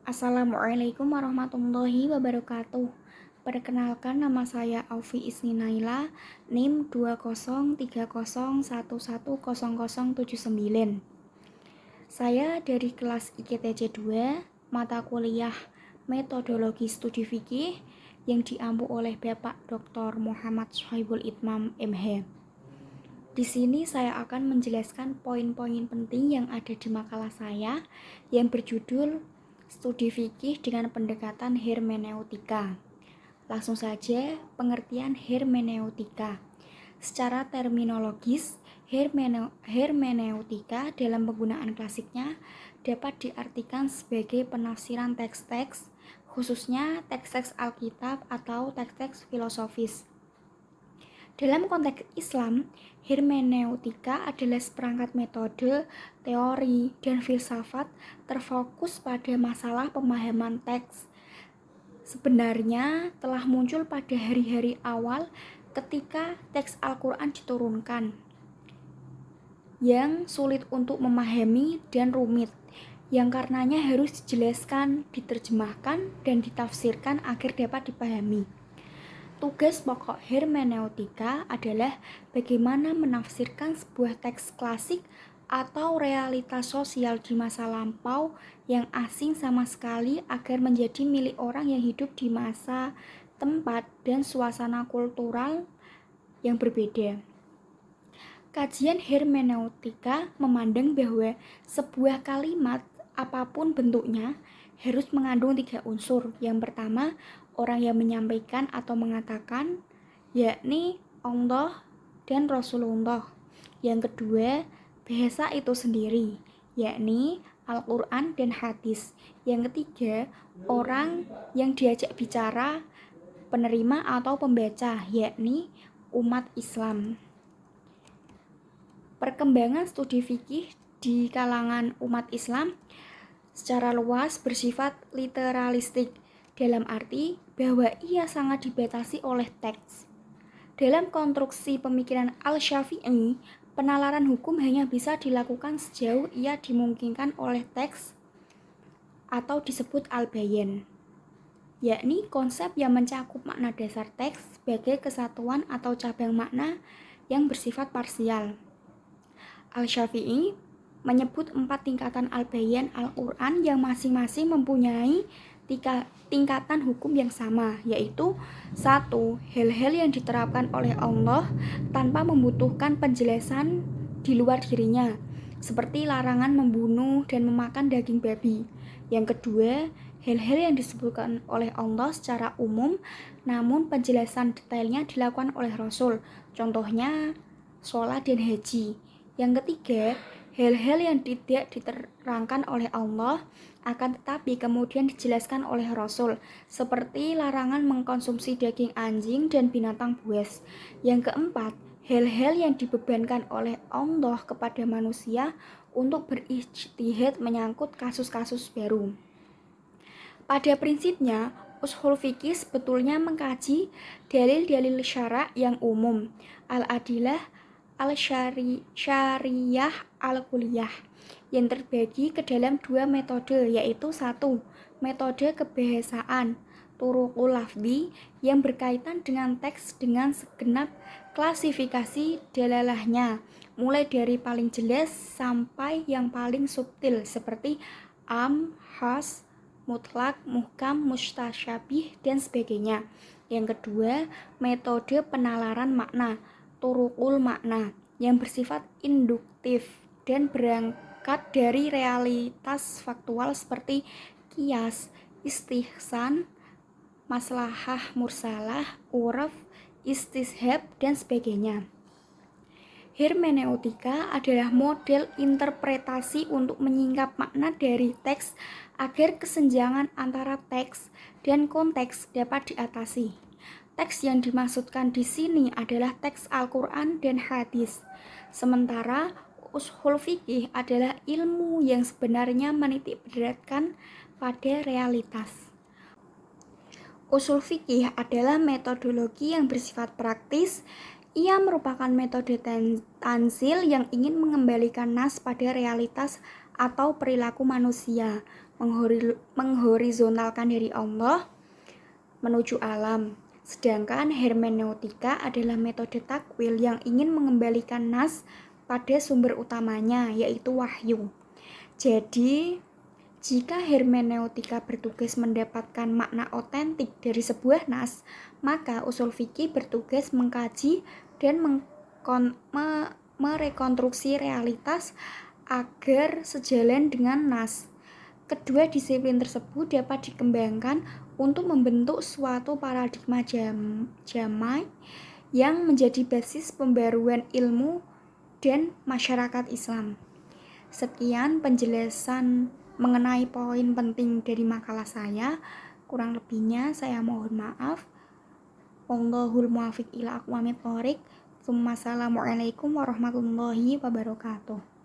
Assalamualaikum warahmatullahi wabarakatuh. Perkenalkan, nama saya Aufi Isni Naila, NIM 2030110079. Saya dari kelas IKTC 2, mata kuliah Metodologi Studi Fikih yang diampu oleh Bapak Dr. Muhammad Sohibul Itmam MH. Di sini saya akan menjelaskan poin-poin penting yang ada di makalah saya yang berjudul Studi Fikih dengan Pendekatan Hermeneutika. Langsung saja, pengertian hermeneutika. Secara terminologis, hermeneutika dalam penggunaan klasiknya dapat diartikan sebagai penafsiran teks-teks, khususnya teks-teks Alkitab atau teks-teks filosofis. Dalam konteks Islam, hermeneutika adalah seperangkat metode, teori, dan filsafat terfokus pada masalah pemahaman teks. Sebenarnya telah muncul pada hari-hari awal ketika teks Al-Quran diturunkan, yang sulit untuk memahami dan rumit, yang karenanya harus dijelaskan, diterjemahkan, dan ditafsirkan agar dapat dipahami. Tugas pokok hermeneutika adalah bagaimana menafsirkan sebuah teks klasik atau realitas sosial di masa lampau yang asing sama sekali agar menjadi milik orang yang hidup di masa, tempat, dan suasana kultural yang berbeda. Kajian hermeneutika memandang bahwa sebuah kalimat apapun bentuknya harus mengandung 3 unsur. Yang pertama, orang yang menyampaikan atau mengatakan, yakni Allah dan Rasulullah. Yang kedua, bahasa itu sendiri, yakni Al-Quran dan hadis. Yang ketiga, orang yang diajak bicara, penerima atau pembaca, yakni umat Islam. Perkembangan studi fikih di kalangan umat Islam secara luas bersifat literalistik, dalam arti bahwa ia sangat dibatasi oleh teks. Dalam konstruksi pemikiran Al-Syafi'i, penalaran hukum hanya bisa dilakukan sejauh ia dimungkinkan oleh teks atau disebut al-bayan, yakni konsep yang mencakup makna dasar teks sebagai kesatuan atau cabang makna yang bersifat parsial. Al-Syafi'i menyebut 4 tingkatan al-bayan Al-Quran yang masing-masing mempunyai tingkatan hukum yang sama, yaitu 1. Hal-hal yang diterapkan oleh Allah tanpa membutuhkan penjelasan di luar dirinya, seperti larangan membunuh dan memakan daging babi. Yang kedua, hal-hal yang disebutkan oleh Allah secara umum, namun penjelasan detailnya dilakukan oleh Rasul, contohnya sholat dan haji. Yang ketiga, hal-hal yang tidak diterangkan oleh Allah akan tetapi kemudian dijelaskan oleh Rasul, seperti larangan mengkonsumsi daging anjing dan binatang buas. Yang keempat, hal-hal yang dibebankan oleh Allah kepada manusia untuk berijtihad menyangkut kasus-kasus baru. Pada prinsipnya, ushul fikih sebetulnya mengkaji dalil-dalil syara' yang umum, al-adilah, al-syariyah, al-kuliyah, yang terbagi ke dalam 2 metode, yaitu 1. Metode kebahasaan, turuqul lafzi, yang berkaitan dengan teks dengan segenap klasifikasi dalalahnya, mulai dari paling jelas sampai yang paling subtil, seperti am, khas, mutlak, muhkam, mustasyabih, dan sebagainya. Yang kedua, metode penalaran makna, turuqul makna, yang bersifat induktif dan berangkat dari realitas faktual seperti qiyas, istihsan, maslahah mursalah, uraf, istishab, dan sebagainya. Hermeneutika adalah model interpretasi untuk menyingkap makna dari teks agar kesenjangan antara teks dan konteks dapat diatasi. Teks yang dimaksudkan di sini adalah teks Al-Quran dan hadis. Sementara ushul fikih adalah ilmu yang sebenarnya menitikberatkan pada realitas. Ushul fikih adalah metodologi yang bersifat praktis. Ia merupakan metode tanzil yang ingin mengembalikan nas pada realitas atau perilaku manusia. menghorizontalkan dari Allah menuju alam. Sedangkan hermeneutika adalah metode takwil yang ingin mengembalikan nas pada sumber utamanya, yaitu wahyu. Jadi, jika hermeneutika bertugas mendapatkan makna otentik dari sebuah nas, maka usul fikih bertugas mengkaji dan merekonstruksi realitas agar sejalan dengan nas. Kedua disiplin tersebut dapat dikembangkan untuk membentuk suatu paradigma jamai yang menjadi basis pembaruan ilmu dan masyarakat Islam. Sekian penjelasan mengenai poin penting dari makalah saya. Kurang lebihnya saya mohon maaf. Wallahul muwaffiq ila aqwamit thoriq. Assalamualaikum warahmatullahi wabarakatuh.